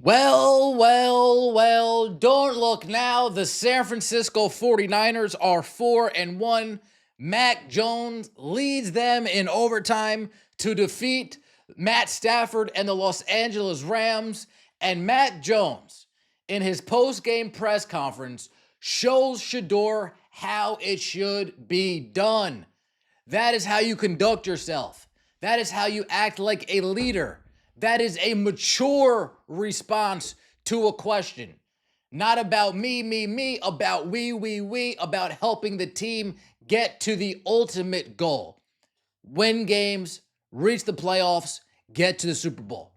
Well, don't look now. The San Francisco 49ers are 4-1. Mac Jones leads them in overtime to defeat Matt Stafford and the Los Angeles Rams. And Mac Jones, in his post-game press conference, shows SHEDEUR how it should be done. That is how you conduct yourself. That is how you act like a leader. That is a mature response to a question. Not about me, about we, about helping the team get to the ultimate goal. Win games, reach the playoffs, get to the Super Bowl.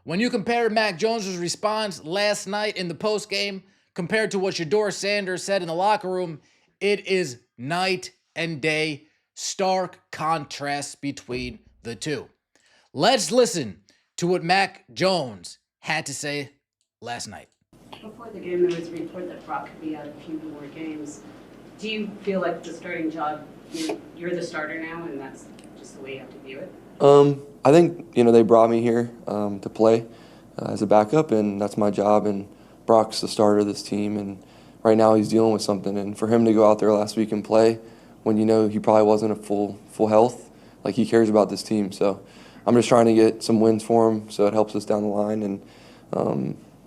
When you compare Mac Jones' response last night in the postgame compared to what Shedeur Sanders said in the locker room, it is night and day, stark contrast between the two. Let's listen to what Mac Jones had to say last night. Before the game, there was a report that Brock could be out a few more games. Do you feel like the starting job, you're the starter now, and that's just the way you have to view it? I think, they brought me here to play as a backup, and that's my job, and Brock's the starter of this team, and right now he's dealing with something, and for him to go out there last week and play when he probably wasn't at full health, like he cares about this team, so I'm just trying to get some wins for him so it helps us down the line, and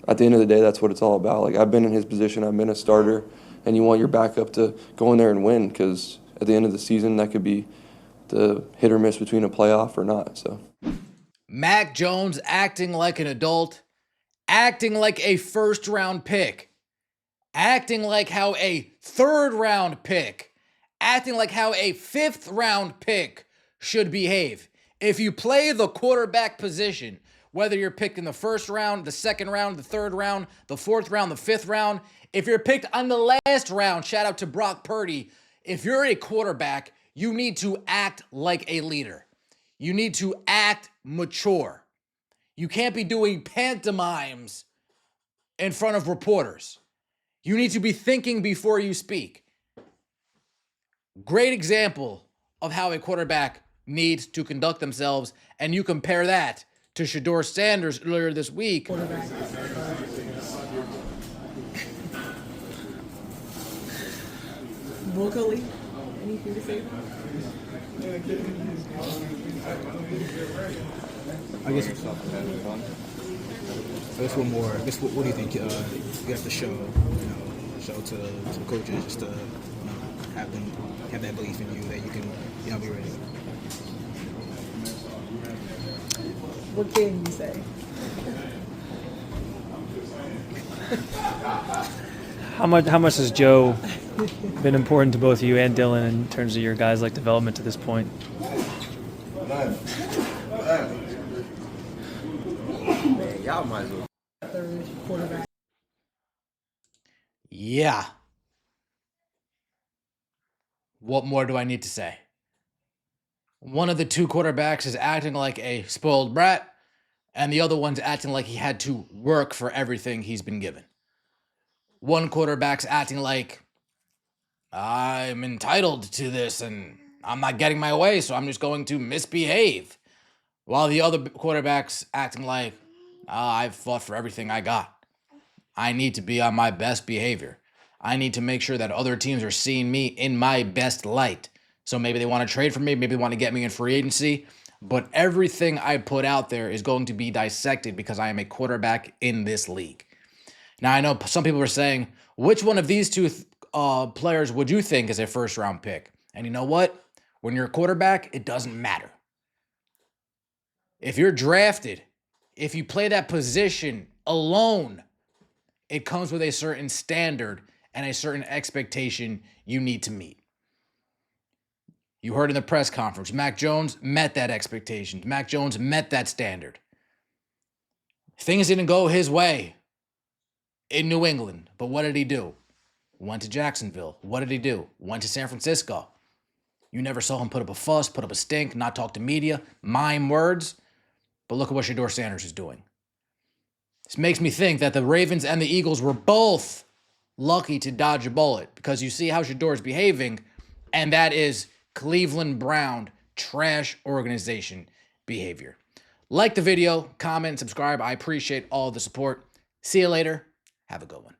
at the end of the day, that's what it's all about. Like, I've been in his position, I've been a starter, and you want your backup to go in there and win, because at the end of the season, that could be the hit or miss between a playoff or not. So, Mac Jones acting like an adult, acting like a first-round pick, acting like how a third-round pick, acting like how a fifth-round pick should behave. If you play the quarterback position, whether you're picked in the first round, the second round, the third round, the fourth round, the fifth round, if you're picked on the last round, shout out to Brock Purdy, if you're a quarterback, you need to act like a leader. You need to act mature. You can't be doing pantomimes in front of reporters. You need to be thinking before you speak. Great example of how a quarterback needs to conduct themselves, and you compare that to Shedeur Sanders earlier this week. Vocally, anything to say? I guess one more. What do you think you have to show to the coaches just to have that belief in you that you can be ready. What can you say? How much has Joe been important to both you and Dylan in terms of your guys' development to this point? Man, y'all might as well. Third quarterback. Yeah. What more do I need to say? One of the two quarterbacks is acting like a spoiled brat, and the other one's acting like he had to work for everything he's been given. One quarterback's acting like, I'm entitled to this and I'm not getting my way, so I'm just going to misbehave. While the other quarterback's acting like, I've fought for everything I got. I need to be on my best behavior. I need to make sure that other teams are seeing me in my best light. So maybe they want to trade for me, maybe they want to get me in free agency, but everything I put out there is going to be dissected because I am a quarterback in this league. Now, I know some people are saying, which one of these two players would you think is a first-round pick? And you know what? When you're a quarterback, it doesn't matter. If you're drafted, if you play that position alone, it comes with a certain standard and a certain expectation you need to meet. You heard in the press conference, Mac Jones met that expectation. Mac Jones met that standard. Things didn't go his way in New England, but what did he do? Went to Jacksonville. What did he do? Went to San Francisco. You never saw him put up a fuss, put up a stink, not talk to media, mime words. But look at what Shedeur Sanders is doing. This makes me think that the Ravens and the Eagles were both lucky to dodge a bullet, because you see how Shedeur is behaving, and that is Cleveland Brown trash organization behavior. Like the video, comment, subscribe. I appreciate all the support. See you later. Have a good one.